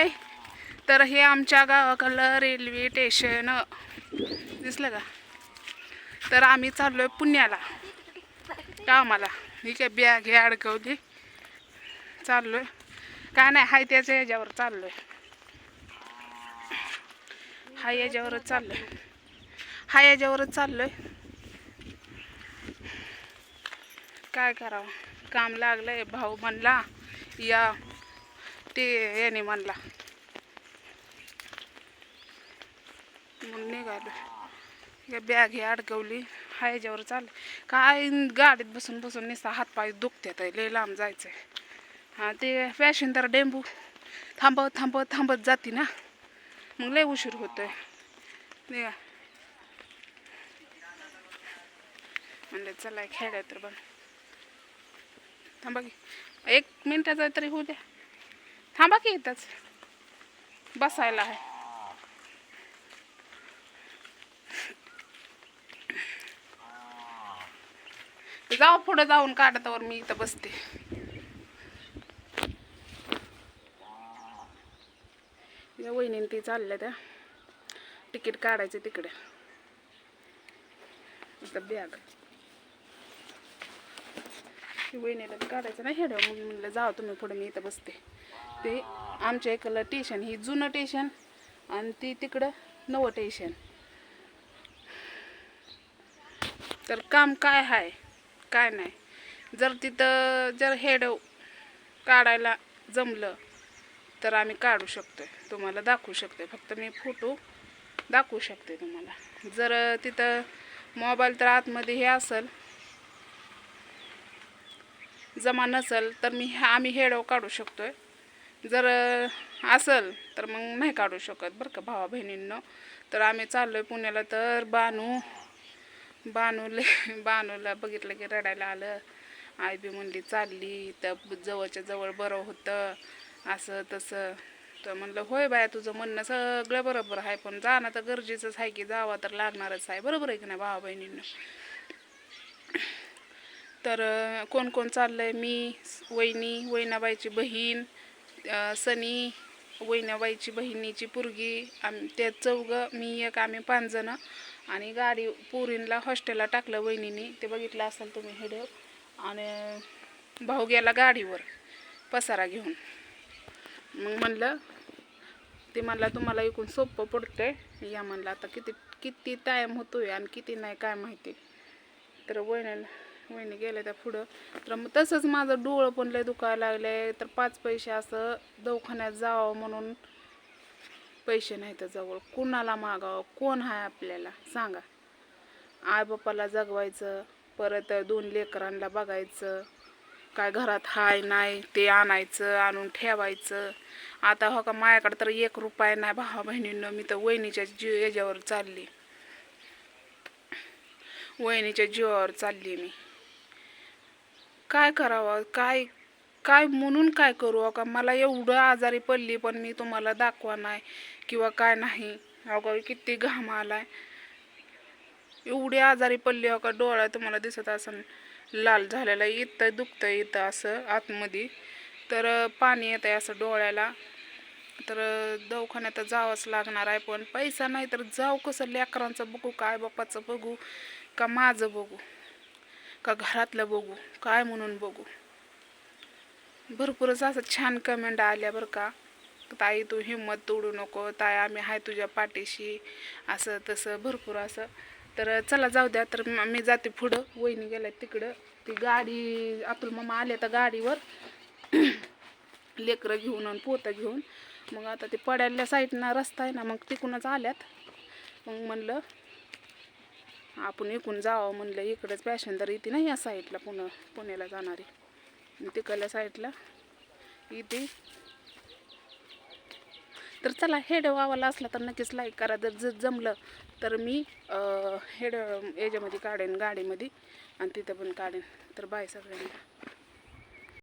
हाय. तर हे आमच्या गावाकडलं रेल्वे स्टेशन दिसलं का. तर आम्ही चाललोय पुण्याला कामाला. ही काय बॅग हे अडकवली. चाललोय काय नाही, हाय त्याच्या ह्याच्यावर चाललोय. हाय याच्यावरच चाललोय. काय करावं, काम लागलंय. भाऊ म्हणला या, ते याने म्हणला म्हणून निघालो. बॅग हे अडकवली. हाय याच्यावर चाललं. काय गाडीत बसून बसून नुसता हातपाय दुखतात. लय लांब जायचंय. हां, ते पॅसेंजर डेंबू थांबत जाते ना, मग लय उशीर होतोय. निघा म्हणलं चला खेळाय तर बघ. थांबा की 1 मिनिटाचा तरी होऊ द्या. थांबा की इथंच बसायला आहे. जाऊ पुढे जाऊन काढतावर मी इथं बसते. वहिनी ती चालल्या त्या तिकीट काढायचं तिकडे. इथं बॅग वहिनीला काढायचं नाही हेड म्हणून म्हणलं जाऊ तुम्ही पुढे, मी इथं बसते. ते आमच्या इकडलं स्टेशन ही जुनं स्टेशन आणि ती तिकडं नवं स्टेशन. तर काम काय आहे काय नाही. जर तिथं जर हेड काढायला जमलं तर आम्ही काढू शकतोय, तुम्हाला दाखवू शकते. फक्त मी फोटो दाखवू शकते तुम्हाला. जर तिथं मोबाईल तर आतमध्ये हे असेल जमा नसेल तर आम्ही हेड काढू शकतोय. जर असेल तर मग नाही काढू शकत बरं का भावा बहिणींनो. तर आम्ही चाललोय पुण्याला. तर बानूला बघितलं की रडायला आलं. आई बी म्हणली चालली तर जवळच्या जवळ बरं होतं असं तसं. तर म्हणलं होय बाया, तुझं म्हणणं सगळं बरोबर आहे, पण जाणं तर गरजेचंच आहे की, जावं तर लागणारच आहे. बरोबर आहे की नाही भावा बहिणींना. तर कोण कोण चाललंय, मी, वहिनी, वैनाबाईची बहीण, सनी, वैनाबाईची बहिणीची पोरगी, त्या 4, मी एक, आम्ही 5 जण. आणि गाडी पोरींला हॉस्टेलला टाकलं वहिनीने, ते बघितलं असेल तुम्ही व्हिडिओ. आणि भाऊ गेला गाडीवर पसारा घेऊन. मग म्हणलं ते म्हणला तुम्हाला इकडून सोपं पडतंय या म्हणलं. आता किती टाईम होतोय आणि किती नाही काय माहिती. तर वहिनी गेल्या त्या पुढं. तर मग तसंच माझं डोळं पण लय दुखायला लागले. तर 5 पैसे असं दवाखान्यात जावं म्हणून पैसे नाही तर जवळ. कुणाला मागावं, कोण आहे आपल्याला सांगा. आई बापाला जगवायचं, परत 2 लेकरांना बघायचं, काय घरात हाय नाही ते आणायचं, आणून ठेवायचं. आता हो का माझ्याकडे तर 1 रुपया नाही भावा बहिणींना. मी तर वहिनीच्या याच्यावर चालली, वहिनीच्या जीवावर चालली मी. काय करावं, काय म्हणून काय करू. का मला एवढं आजारी पडली पण मी तुम्हाला दाखवा नाही किंवा काय नाही. अगं किती घाम आलाय, एवढी आजारी पडली. हो का डोळा तुम्हाला दिसत असं लाल झालेला, इथं दुखतं इथं असं आतमध्ये. तर पाणी येत आहे असं डोळ्याला. तर दवाखान्यात जावंच लागणार आहे. पण पैसा नाही तर जाऊ कसं. लेकरांचं बघू, काय बापाचं बघू, का माझं बघू, का घरातलं बघू, काय म्हणून बघू. भरपूरच असं छान कमेंट आल्या बरं का. ताई तू हिंमत तोडू नको, ताई आम्ही आहे तुझ्या पाठीशी, असं तसं भरपूर असं. तर चला जाऊ द्या. तर मी जाते पुढं. वहिनी गेल्या तिकडं. ती गाडी अतुल मामा आले तर गाडीवर लेकरं घेऊन आणि पोतं घेऊन. मग आता ते पड्याल्या साईडनं रस्ता आहे ना, मग तिकूनच आल्यात. मग म्हणलं आपण इकून जावं म्हणलं. इकडंच पॅसेंजर येते ना या साईडला, पुण्याला जाणारी. तिकडल्या साईडला इथे. तर चला, हेड वावाला असला तर नक्कीच लाईक करा. जर जमलं तर मी हेड याच्यामध्ये काढेन गाडीमध्ये आणि तिथं पण काढेन. तर बाय सगळ्यांना.